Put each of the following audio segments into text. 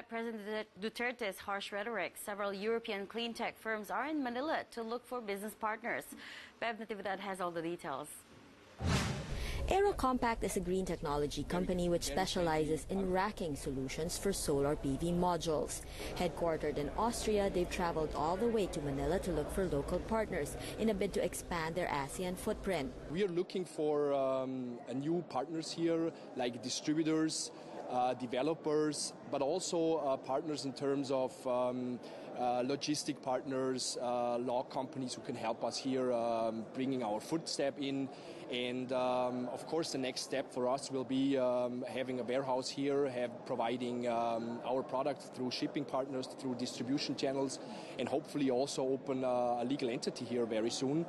President Duterte's harsh rhetoric, several European clean tech firms are in Manila to look for business partners. Bev Natividad has all the details. Compact is a green technology company which specializes in racking solutions for solar PV modules. Headquartered in Austria, they've traveled all the way to Manila to look for local partners in a bid to expand their ASEAN footprint. We are looking for new partners here, like distributors, developers, but also partners in terms of logistic partners, law companies who can help us here bringing our footstep in. And of course, the next step for us will be having a warehouse here, providing our products through shipping partners, through distribution channels, and hopefully also open a legal entity here very soon.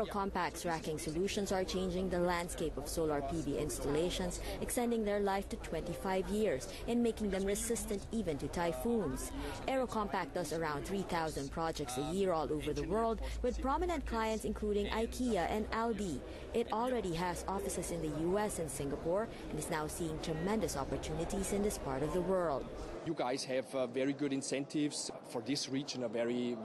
Compact's racking solutions are changing the landscape of solar PV installations, extending their life to 25 years and making them resistant even to typhoons. Compact does around 3,000 projects a year all over the world with prominent clients including IKEA and Aldi. It already has offices in the US and Singapore and is now seeing tremendous opportunities in this part of the world. You guys have very good incentives for this region, a very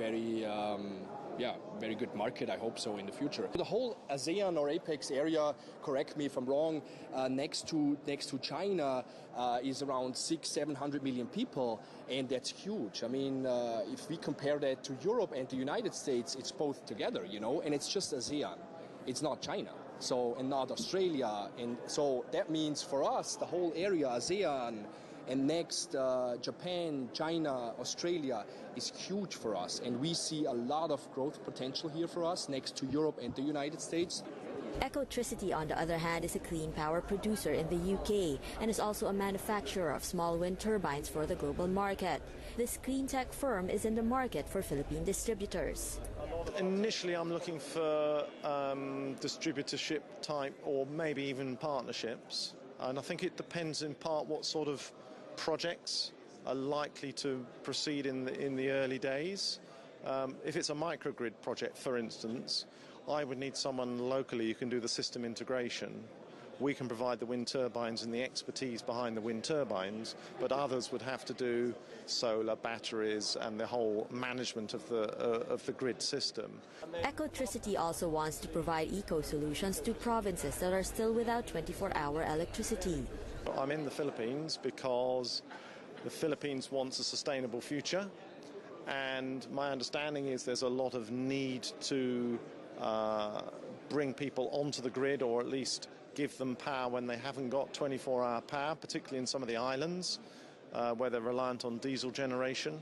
good market, I hope so, in the future. The whole ASEAN or APEX area, correct me if I'm wrong, next to China is around 600-700 million people, and that's huge. I mean, if we compare that to Europe and the United States, it's both together, you know, and it's just ASEAN. It's not China, and not Australia, and so that means for us, the whole area, ASEAN, and next, Japan, China, Australia is huge for us. And we see a lot of growth potential here for us next to Europe and the United States. Ecotricity, on the other hand, is a clean power producer in the UK and is also a manufacturer of small wind turbines for the global market. This clean tech firm is in the market for Philippine distributors. Initially, I'm looking for distributorship type or maybe even partnerships. And I think it depends in part what sort of projects are likely to proceed in the early days. If it's a microgrid project, for instance, I would need someone locally who can do the system integration. We can provide the wind turbines and the expertise behind the wind turbines, but others would have to do solar, batteries, and the whole management of the grid system. Ecotricity also wants to provide eco-solutions to provinces that are still without 24-hour electricity. I'm in the Philippines because the Philippines wants a sustainable future, and my understanding is there's a lot of need to bring people onto the grid, or at least give them power when they haven't got 24-hour power, particularly in some of the islands where they're reliant on diesel generation.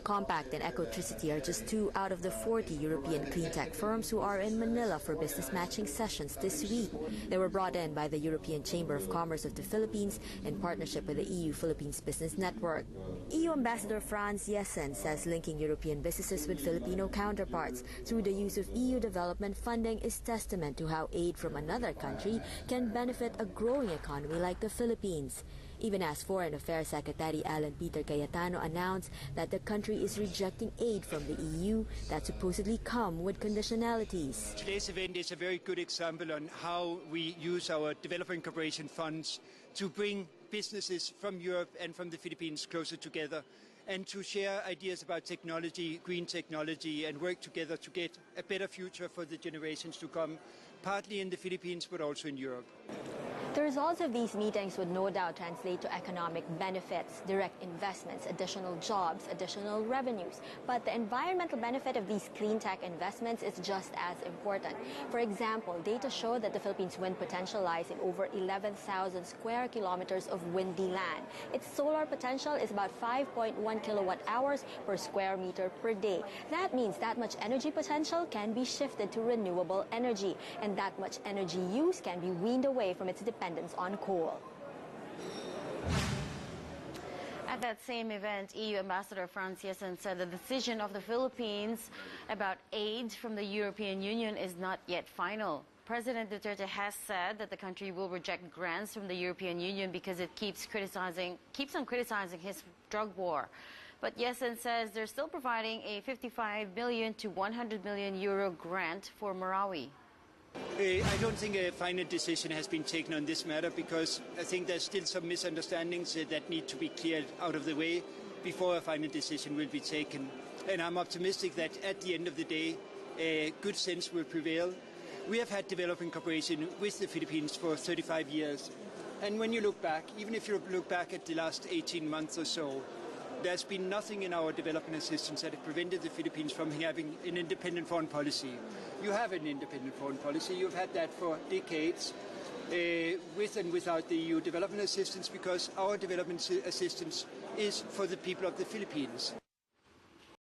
Compact and Ecotricity are just 2 out of the 40 European clean tech firms who are in Manila for business matching sessions this week. They were brought in by the European Chamber of Commerce of the Philippines in partnership with the EU-Philippines Business Network. EU Ambassador Franz Jessen says linking European businesses with Filipino counterparts through the use of EU development funding is testament to how aid from another country can benefit a growing economy like the Philippines. Even as Foreign Affairs Secretary Alan Peter Cayetano announced that the country is rejecting aid from the EU that supposedly come with conditionalities. Today's event is a very good example on how we use our development cooperation funds to bring businesses from Europe and from the Philippines closer together, and to share ideas about technology, green technology, and work together to get a better future for the generations to come, partly in the Philippines but also in Europe. The results of these meetings would no doubt translate to economic benefits, direct investments, additional jobs, additional revenues. But the environmental benefit of these clean tech investments is just as important. For example, data show that the Philippines' wind potential lies in over 11,000 square kilometers of windy land. Its solar potential is about 5.1 kilowatt hours per square meter per day. That means that much energy potential can be shifted to renewable energy, and that much energy use can be weaned away from its dependence on coal. At that same event, EU Ambassador Franz Jessen said the decision of the Philippines about aid from the European Union is not yet final. President Duterte has said that the country will reject grants from the European Union because it keeps on criticizing his drug war. But Jessen says they're still providing a 55 million to 100 million euro grant for Marawi. I don't think a final decision has been taken on this matter because I think there's still some misunderstandings that need to be cleared out of the way before a final decision will be taken. And I'm optimistic that at the end of the day, good sense will prevail. We have had development cooperation with the Philippines for 35 years. And when you look back, even if you look back at the last 18 months or so, there's been nothing in our development assistance that have prevented the Philippines from having an independent foreign policy. You have an independent foreign policy. You've had that for decades, with and without the EU development assistance, because our development assistance is for the people of the Philippines.